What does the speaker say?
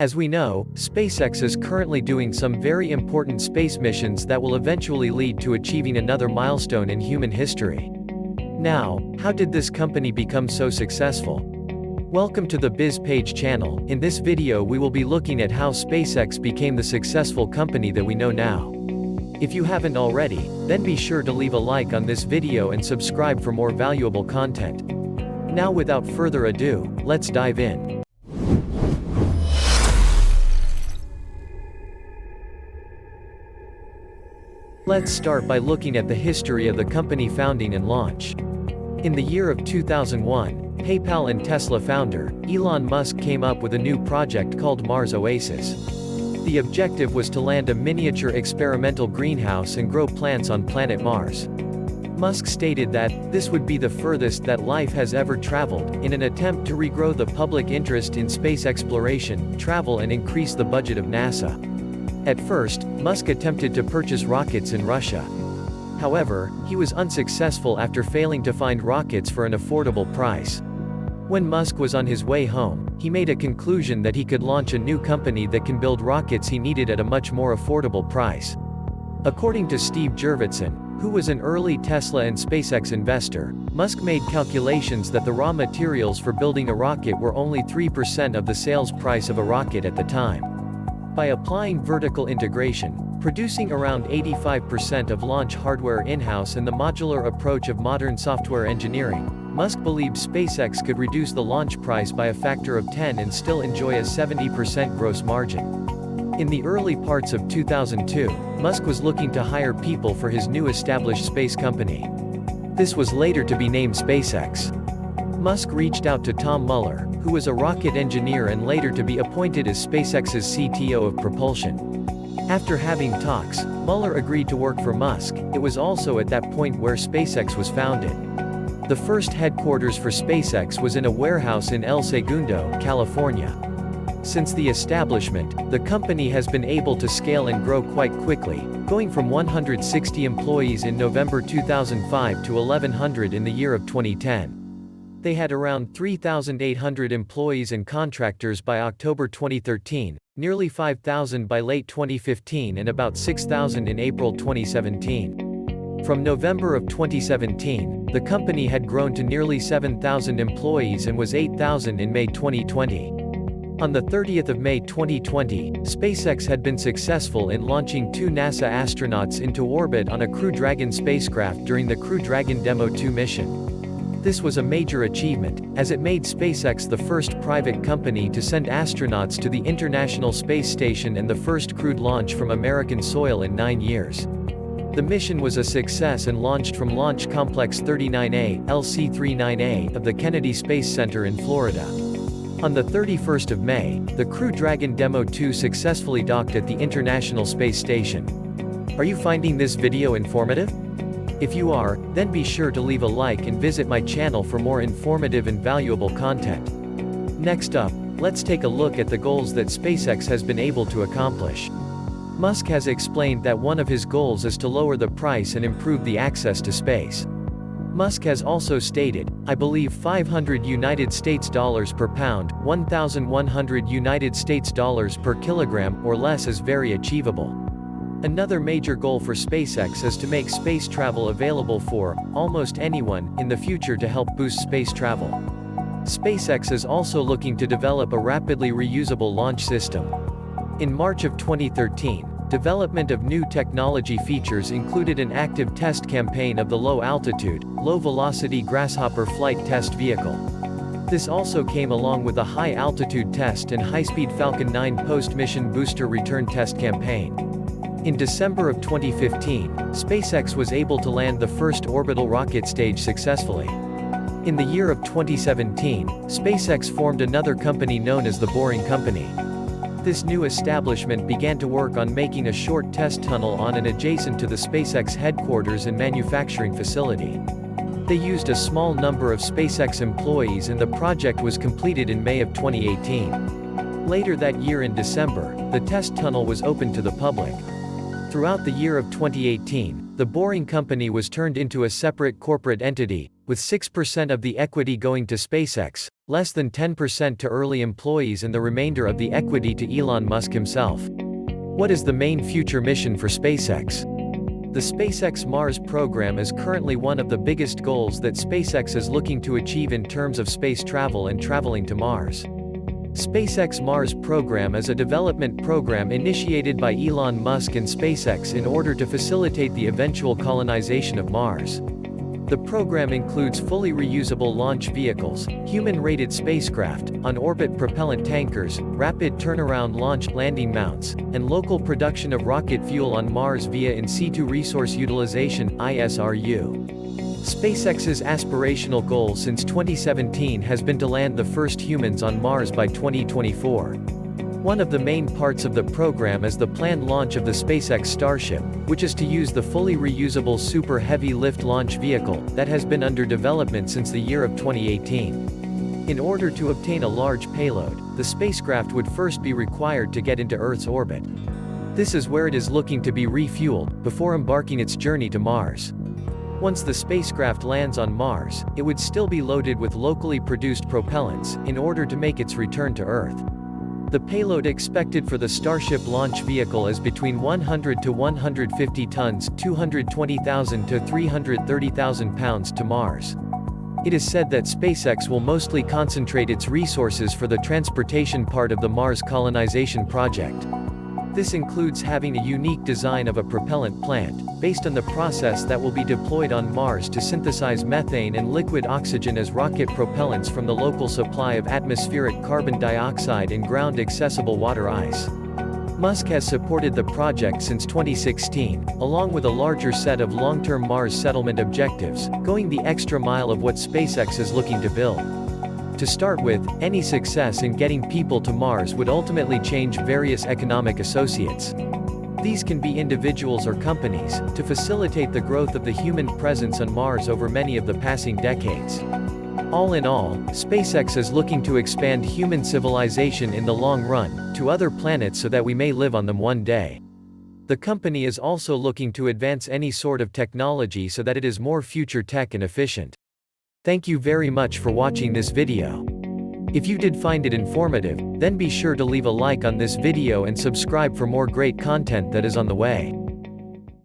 As we know, SpaceX is currently doing some very important space missions that will eventually lead to achieving another milestone in human history. Now, how did this company become so successful? Welcome to the TheBizPage channel. In this video we will be looking at how SpaceX became the successful company that we know now. If you haven't already, then be sure to leave a like on this video and subscribe for more valuable content. Now without further ado, let's dive in. Let's start by looking at the history of the company founding and launch. In the year of 2001, PayPal and Tesla founder, Elon Musk came up with a new project called Mars Oasis. The objective was to land a miniature experimental greenhouse and grow plants on planet Mars. Musk stated that, this would be the furthest that life has ever traveled, in an attempt to regrow the public interest in space exploration, travel and increase the budget of NASA. At first, Musk attempted to purchase rockets in Russia. However, he was unsuccessful after failing to find rockets for an affordable price. When Musk was on his way home, he made a conclusion that he could launch a new company that can build rockets he needed at a much more affordable price. According to Steve Jurvetson, who was an early Tesla and SpaceX investor, Musk made calculations that the raw materials for building a rocket were only 3% of the sales price of a rocket at the time. By applying vertical integration, producing around 85% of launch hardware in-house and the modular approach of modern software engineering, Musk believed SpaceX could reduce the launch price by a factor of 10 and still enjoy a 70% gross margin. In the early parts of 2002, Musk was looking to hire people for his new established space company. This was later to be named SpaceX. Musk reached out to Tom Mueller, who was a rocket engineer and later to be appointed as SpaceX's CTO of propulsion. After having talks, Mueller agreed to work for Musk. It was also at that point where SpaceX was founded. The first headquarters for SpaceX was in a warehouse in El Segundo, California. Since the establishment, the company has been able to scale and grow quite quickly, going from 160 employees in November 2005 to 1,100 in the year of 2010. They had around 3,800 employees and contractors by October 2013, nearly 5,000 by late 2015 and about 6,000 in April 2017. From November of 2017, the company had grown to nearly 7,000 employees and was 8,000 in May 2020. On the 30th of May 2020, SpaceX had been successful in launching 2 NASA astronauts into orbit on a Crew Dragon spacecraft during the Crew Dragon Demo 2 mission. This was a major achievement, as it made SpaceX the first private company to send astronauts to the International Space Station and the first crewed launch from American soil in 9 years. The mission was a success and launched from Launch Complex 39A, LC-39A, of the Kennedy Space Center in Florida. On the 31st of May, the Crew Dragon Demo 2 successfully docked at the International Space Station. Are you finding this video informative? If you are, then be sure to leave a like and visit my channel for more informative and valuable content. Next up, let's take a look at the goals that SpaceX has been able to accomplish. Musk has explained that one of his goals is to lower the price and improve the access to space. Musk has also stated, I believe $500 per pound, 1,100 United States dollars per kilogram or less is very achievable. Another major goal for SpaceX is to make space travel available for almost anyone in the future to help boost space travel. SpaceX is also looking to develop a rapidly reusable launch system. In March of 2013, development of new technology features included an active test campaign of the low-altitude, low-velocity Grasshopper flight test vehicle. This also came along with a high-altitude test and high-speed Falcon 9 post-mission booster return test campaign. In December of 2015, SpaceX was able to land the first orbital rocket stage successfully. In the year of 2017, SpaceX formed another company known as The Boring Company. This new establishment began to work on making a short test tunnel on and adjacent to the SpaceX headquarters and manufacturing facility. They used a small number of SpaceX employees and the project was completed in May of 2018. Later that year in December, the test tunnel was opened to the public. Throughout the year of 2018, The Boring Company was turned into a separate corporate entity, with 6% of the equity going to SpaceX, less than 10% to early employees and the remainder of the equity to Elon Musk himself. What is the main future mission for SpaceX? The SpaceX Mars program is currently one of the biggest goals that SpaceX is looking to achieve in terms of space travel and traveling to Mars. SpaceX Mars program is a development program initiated by Elon Musk and SpaceX in order to facilitate the eventual colonization of Mars. The program includes fully reusable launch vehicles, human-rated spacecraft, on-orbit propellant tankers, rapid turnaround launch landing mounts, and local production of rocket fuel on Mars via in situ resource utilization (ISRU). SpaceX's aspirational goal since 2017 has been to land the first humans on Mars by 2024. One of the main parts of the program is the planned launch of the SpaceX Starship, which is to use the fully reusable Super Heavy Lift launch vehicle that has been under development since the year of 2018. In order to obtain a large payload, the spacecraft would first be required to get into Earth's orbit. This is where it is looking to be refueled, before embarking its journey to Mars. Once the spacecraft lands on Mars, it would still be loaded with locally produced propellants, in order to make its return to Earth. The payload expected for the Starship launch vehicle is between 100 to 150 tons, 220,000 to 330,000 pounds to Mars. It is said that SpaceX will mostly concentrate its resources for the transportation part of the Mars colonization project. This includes having a unique design of a propellant plant, based on the process that will be deployed on Mars to synthesize methane and liquid oxygen as rocket propellants from the local supply of atmospheric carbon dioxide and ground-accessible water ice. Musk has supported the project since 2016, along with a larger set of long-term Mars settlement objectives, going the extra mile of what SpaceX is looking to build. To start with, any success in getting people to Mars would ultimately change various economic associates. These can be individuals or companies, to facilitate the growth of the human presence on Mars over many of the passing decades. All in all, SpaceX is looking to expand human civilization in the long run, to other planets so that we may live on them one day. The company is also looking to advance any sort of technology so that it is more future tech and efficient. Thank you very much for watching this video. If you did find it informative, then be sure to leave a like on this video and subscribe for more great content that is on the way.